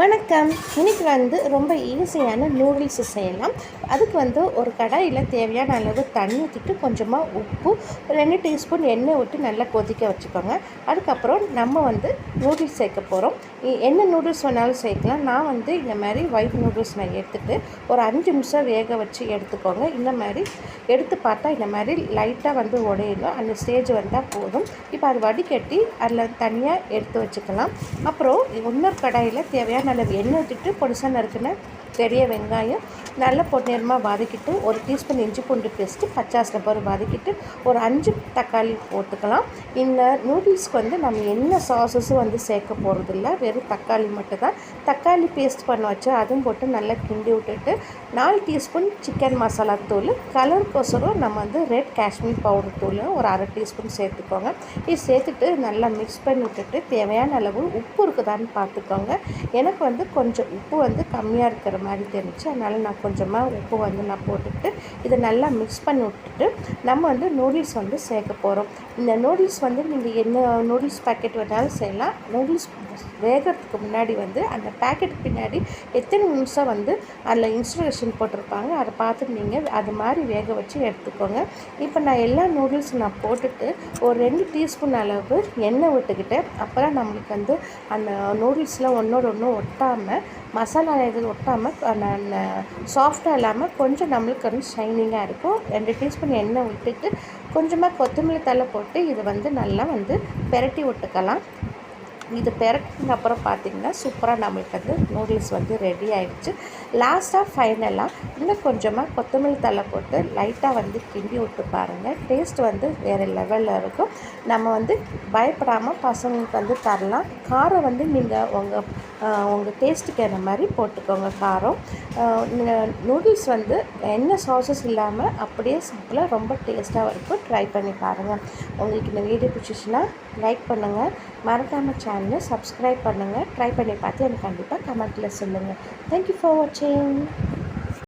வணக்கம். இன்றைக்கி ரொம்ப ஈஸியான நூடுல்ஸ் செய்யலாம். அதுக்கு ஒரு கடாயில் தேவையான அளவு தண்ணி ஊற்றிட்டு கொஞ்சமாக உப்பு 2 டீஸ்பூன் எண்ணெய் விட்டு நல்லா கொதிக்க வச்சுக்கோங்க. அதுக்கப்புறம் நம்ம நூடுல்ஸ் சேர்க்க போகிறோம். என்ன நூடுல்ஸ் வேணாலும் சேர்க்கலாம். நான் இந்த மாதிரி ஒயிட் நூடுல்ஸ் நான் எடுத்துகிட்டு ஒரு 5 நிமிஷம் வேக வச்சு எடுத்துக்கோங்க. இந்த மாதிரி எடுத்து பார்த்தா இந்த மாதிரி லைட்டாக உடையணும். அந்த ஸ்டேஜ் வந்தால் போதும். இப்போ அது வடிகட்டி அதில் தனியாக எடுத்து வச்சுக்கலாம். அப்புறம் இன்னொரு கடாயில் தேவையான அளவு எண்ணெய் ஊற்றிட்டு பொடிசாக நறுக்குன பெரிய வெங்காயம் நல்லா பொன்னிறமாக வதக்கிட்டு 1 டீஸ்பூன் இஞ்சி பூண்டு பேஸ்ட்டு பச்சாசில் போகிற வதக்கிட்டு ஒரு 5 தக்காளி போட்டுக்கலாம். இந்த நூடுல்ஸ்க்கு நம்ம என்ன சாஸஸும் சேர்க்க போகிறதில்ல, வெறும் தக்காளி மட்டும் தான். தக்காளி பேஸ்ட் பண்ண வச்சு அதுவும் போட்டு நல்லா கிண்டி விட்டுட்டு 4 டீஸ்பூன் சிக்கன் மசாலா தூள், கலருக்கோசரம் நம்ம ரெட் காஷ்மீர் பவுடர் தூள் ஒரு 1/2 டீஸ்பூன் சேர்த்துக்கோங்க. இது சேர்த்துட்டு நல்லா மிக்ஸ் பண்ணி விட்டுட்டு தேவையான அளவு உப்பு இருக்குதான்னு பார்த்துக்கோங்க. எனக்கு கொஞ்சம் உப்பு கம்மியாக இருக்கிற மாதிரி தெரிஞ்சு, அதனால் நான் கொஞ்சமாக உப்பு நான் போட்டுட்டு இதை நல்லா மிக்ஸ் பண்ணி விட்டுட்டு நம்ம நூடுல்ஸ் சேர்க்க போகிறோம். இந்த நூடுல்ஸ் நீங்கள் என்ன நூடுல்ஸ் பேக்கெட் வேணாலும் செய்யலாம். நூடுல்ஸ் வேகிறதுக்கு முன்னாடி அந்த பேக்கெட்டுக்கு பின்னாடி எத்தனை நிமிஷம் அதில் இன்ஸ்ட்ரக்ஷன் போட்டிருப்பாங்க, அதை பார்த்து நீங்கள் அது மாதிரி வேக வச்சு எடுத்துக்கோங்க. இப்போ நான் எல்லா நூடுல்ஸ் நான் போட்டுட்டு ஒரு 2 டீஸ்பூன் அளவு எண்ணெய் விட்டுக்கிட்டேன். அப்புறம் நம்மளுக்கு அந்த நூடுல்ஸில் ஒன்றோடு ஒன்று ஒட்டாமல், மசாலா எதுவும் ஒட்டாமல் சாஃப்டாக இல்லாமல் கொஞ்சம் நம்மளுக்கு ஷைனிங்காக இருக்கும். 2 டீஸ்பூன் எண்ணெய் விட்டுட்டு கொஞ்சமாக கொத்தமல்லி தழை போட்டு இது நல்லா பெரட்டி விட்டுக்கலாம். இது பெரட்டின அப்புறம் பார்த்திங்கன்னா சூப்பராக நம்மளுக்கு நூடுல்ஸ் ரெடி ஆகிடுச்சு. லாஸ்ட்டாக ஃபைனலாக இன்னும் கொஞ்சமாக கொத்தமல்லி தழை போட்டு லைட்டாக கிண்டி விட்டு பாருங்கள். டேஸ்ட் வேறு லெவலில் இருக்கும். நம்ம பயப்படாமல் பசங்களுக்கு தரலாம். காரம் நீங்கள் உங்கள் டேஸ்ட்டுக்கு ஏற்ற மாதிரி போட்டுக்கோங்க காரம். நூடுல்ஸ் என்ன சாஸஸ் இல்லாமல் அப்படியே சிம்பிளாக ரொம்ப டேஸ்ட்டாக இருக்கும். ட்ரை பண்ணி பாருங்கள். உங்களுக்கு இந்த வீடியோ பிடிச்சிச்சுன்னா லைக் பண்ணுங்கள். மறக்காமல் சேனலை சப்ஸ்கிரைப் பண்ணுங்கள். ட்ரை பண்ணி பார்த்து எனக்கு கண்டிப்பாக கமெண்ட்டில் சொல்லுங்கள். தேங்க்யூ ஃபார் வாட்சிங்.